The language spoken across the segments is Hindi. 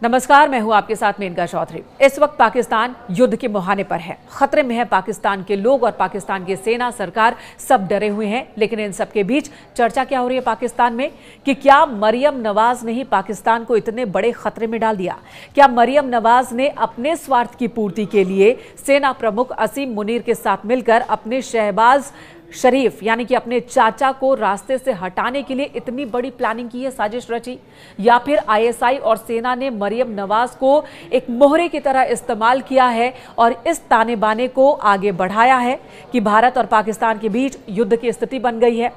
नमस्कार, मैं हूं आपके साथ मेनका चौधरी। इस वक्त पाकिस्तान युद्ध के मुहाने पर है, खतरे में है पाकिस्तान के लोग और पाकिस्तान की सेना, सरकार सब डरे हुए हैं। लेकिन इन सब के बीच चर्चा क्या हो रही है पाकिस्तान में कि क्या मरियम नवाज ने ही पाकिस्तान को इतने बड़े खतरे में डाल दिया? क्या मरियम नवाज ने अपने स्वार्थ की पूर्ति के लिए सेना प्रमुख असीम मुनीर के साथ मिलकर अपने शहबाज शरीफ यानी कि अपने चाचा को रास्ते से हटाने के लिए इतनी बड़ी प्लानिंग की है, साजिश रची? या फिर आईएसआई और सेना ने मरियम नवाज को एक मोहरे की तरह इस्तेमाल किया है और इस ताने बाने को आगे बढ़ाया है कि भारत और पाकिस्तान के बीच युद्ध की स्थिति बन गई है,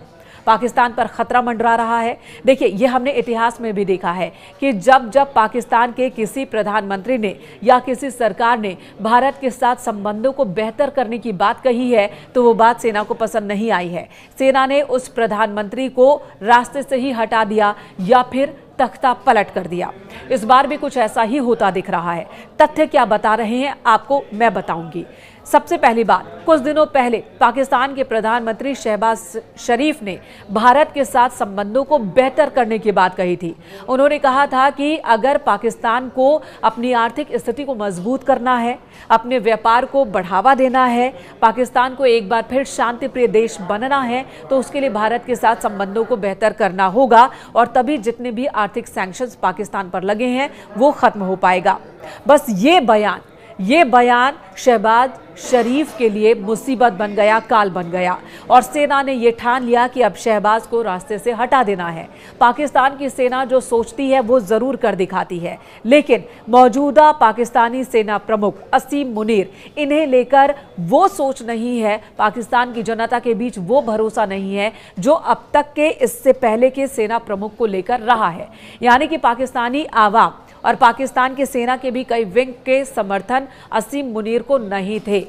पाकिस्तान पर खतरा मंडरा रहा है? देखिए, यह हमने इतिहास में भी देखा है कि जब जब पाकिस्तान के किसी प्रधानमंत्री ने या किसी सरकार ने भारत के साथ संबंधों को बेहतर करने की बात कही है तो वो बात सेना को पसंद नहीं आई है। सेना ने उस प्रधानमंत्री को रास्ते से ही हटा दिया या फिर तख्ता पलट कर दिया। इस बार भी कुछ ऐसा ही होता दिख रहा है। तथ्य क्या बता रहे हैं आपको मैं बताऊंगी। सबसे पहली बात, कुछ दिनों पहले पाकिस्तान के प्रधानमंत्री शहबाज शरीफ ने भारत के साथ संबंधों को बेहतर करने की बात कही थी। उन्होंने कहा था कि अगर पाकिस्तान को अपनी आर्थिक स्थिति को मजबूत करना है, अपने व्यापार को बढ़ावा देना है, पाकिस्तान को एक बार फिर शांति प्रिय देश बनना है तो उसके लिए भारत के साथ संबंधों को बेहतर करना होगा और तभी जितने भी आर्थिक सैंक्शंस पाकिस्तान पर लगे हैं वो खत्म हो पाएगा। बस ये बयान शहबाज शरीफ के लिए मुसीबत बन गया, काल बन गया और सेना ने यह ठान लिया कि अब शहबाज को रास्ते से हटा देना है। पाकिस्तान की सेना जो सोचती है वो जरूर कर दिखाती है, लेकिन मौजूदा पाकिस्तानी सेना प्रमुख असीम मुनीर, इन्हें लेकर वो सोच नहीं है, पाकिस्तान की जनता के बीच वो भरोसा नहीं है जो अब तक के इससे पहले के सेना प्रमुख को लेकर रहा है। यानी कि पाकिस्तानी आवाम और पाकिस्तान की सेना के भी कई विंग के समर्थन असीम मुनीर को नहीं थे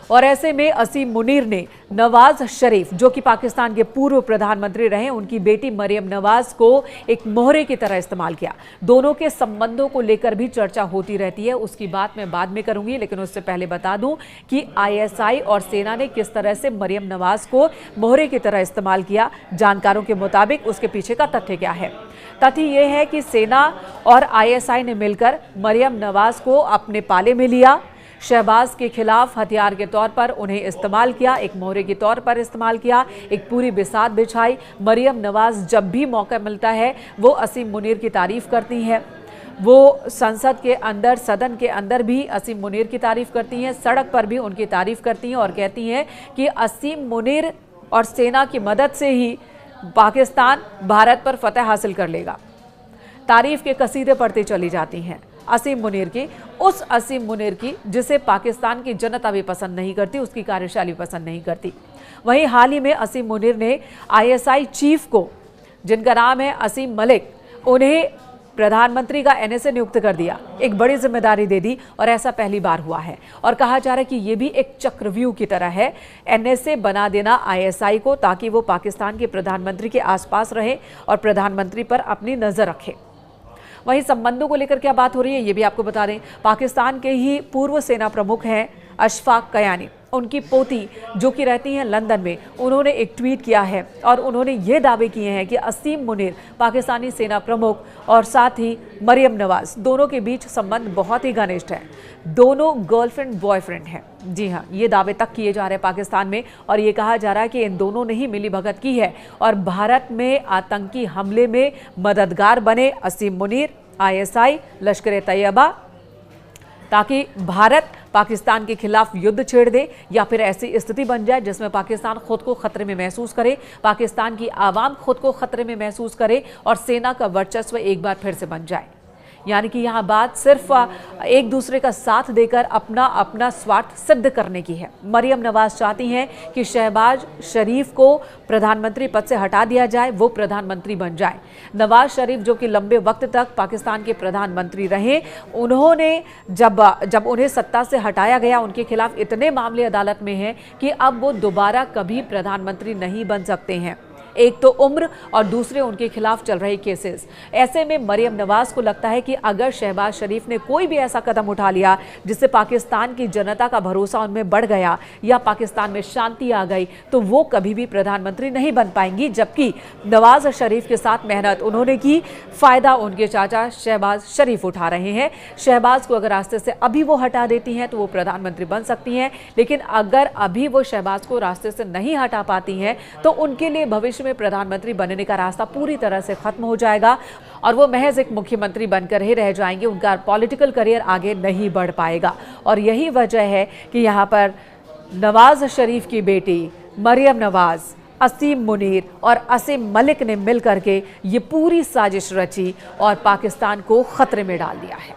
और ऐसे में असीम मुनीर ने नवाज शरीफ, जो कि पाकिस्तान के पूर्व प्रधानमंत्री रहे, उनकी बेटी मरियम नवाज को एक मोहरे की तरह इस्तेमाल किया। दोनों के संबंधों को लेकर भी चर्चा होती रहती है, उसकी बात मैं बाद में करूंगी, लेकिन उससे पहले बता दूं कि आईएसआई और सेना ने किस तरह से मरियम नवाज को मोहरे की तरह इस्तेमाल किया। जानकारों के मुताबिक उसके पीछे का तथ्य क्या है? तथ्य यह है कि सेना और आईएसआई ने मिलकर मरियम नवाज को अपने पाले में लिया, शहबाज के खिलाफ हथियार के तौर पर उन्हें इस्तेमाल किया, एक मोहरे के तौर पर इस्तेमाल किया, एक पूरी बिसात बिछाई। मरियम नवाज जब भी मौका मिलता है वो असीम मुनीर की तारीफ करती हैं। वो संसद के अंदर, सदन के अंदर भी असीम मुनीर की तारीफ करती हैं, सड़क पर भी उनकी तारीफ करती हैं और कहती हैं कि असीम मुनीर और सेना की मदद से ही पाकिस्तान भारत पर फतह हासिल कर लेगा। तारीफ के कसीदे पढ़ती चली जाती हैं असीम मुनीर की, उस असीम मुनीर की जिसे पाकिस्तान की जनता भी पसंद नहीं करती, उसकी कार्यशैली पसंद नहीं करती। वहीं हाल ही में असीम मुनीर ने आईएसआई चीफ को, जिनका नाम है असीम मलिक, उन्हें प्रधानमंत्री का एनएसए नियुक्त कर दिया, एक बड़ी जिम्मेदारी दे दी और ऐसा पहली बार हुआ है। और कहा जा रहा है कि यह भी एक चक्रव्यूह की तरह है, एनएसए बना देना आईएसआई को ताकि वो पाकिस्तान के प्रधानमंत्री के आसपास रहे और प्रधानमंत्री पर अपनी नजर रखे। वहीं संबंधों को लेकर क्या बात हो रही है ये भी आपको बता दें। पाकिस्तान के ही पूर्व सेना प्रमुख हैं अशफाक कयानी, उनकी पोती जो कि रहती हैं लंदन में, उन्होंने एक ट्वीट किया है और उन्होंने ये दावे किए हैं कि असीम मुनीर, पाकिस्तानी सेना प्रमुख और साथ ही मरियम नवाज, दोनों के बीच संबंध बहुत ही घनिष्ठ है, दोनों गर्लफ्रेंड बॉयफ्रेंड हैं। जी हाँ, ये दावे तक किए जा रहे हैं पाकिस्तान में और ये कहा जा रहा है कि इन दोनों ने ही मिलीभगत की है और भारत में आतंकी हमले में मददगार बने असीम मुनीर, आईएसआई, लश्कर-ए-तैयबा, ताकि भारत पाकिस्तान के खिलाफ युद्ध छेड़ दे या फिर ऐसी स्थिति बन जाए जिसमें पाकिस्तान खुद को खतरे में महसूस करे, पाकिस्तान की आवाम खुद को खतरे में महसूस करे और सेना का वर्चस्व एक बार फिर से बन जाए। यानी कि यहाँ बात सिर्फ एक दूसरे का साथ देकर अपना अपना स्वार्थ सिद्ध करने की है। मरियम नवाज चाहती हैं कि शहबाज शरीफ को प्रधानमंत्री पद से हटा दिया जाए, वो प्रधानमंत्री बन जाए। नवाज शरीफ जो कि लंबे वक्त तक पाकिस्तान के प्रधानमंत्री रहे, उन्होंने जब उन्हें सत्ता से हटाया गया, उनके खिलाफ इतने मामले अदालत में हैं कि अब वो दोबारा कभी प्रधानमंत्री नहीं बन सकते हैं। एक तो उम्र और दूसरे उनके खिलाफ चल रहे केसेस। ऐसे में मरियम नवाज को लगता है कि अगर शहबाज शरीफ ने कोई भी ऐसा कदम उठा लिया जिससे पाकिस्तान की जनता का भरोसा उनमें बढ़ गया या पाकिस्तान में शांति आ गई, तो वो कभी भी प्रधानमंत्री नहीं बन पाएंगी। जबकि नवाज शरीफ के साथ मेहनत उन्होंने की, फायदा उनके चाचा शहबाज शरीफ उठा रहे हैं। शहबाज को अगर रास्ते से अभी वो हटा देती हैं तो वो प्रधानमंत्री बन सकती हैं, लेकिन अगर अभी वो शहबाज को रास्ते से नहीं हटा पाती हैं तो उनके लिए भविष्य में प्रधानमंत्री बनने का रास्ता पूरी तरह से खत्म हो जाएगा और वो महज एक मुख्यमंत्री बनकर ही रह जाएंगे। उनका पॉलिटिकल करियर आगे नहीं बढ़ पाएगा और यही वजह है कि यहाँ पर नवाज शरीफ की बेटी मरियम नवाज, असीम मुनीर और असीम मलिक ने मिलकर के ये पूरी साजिश रची और पाकिस्तान को खतरे में डाल दिया है।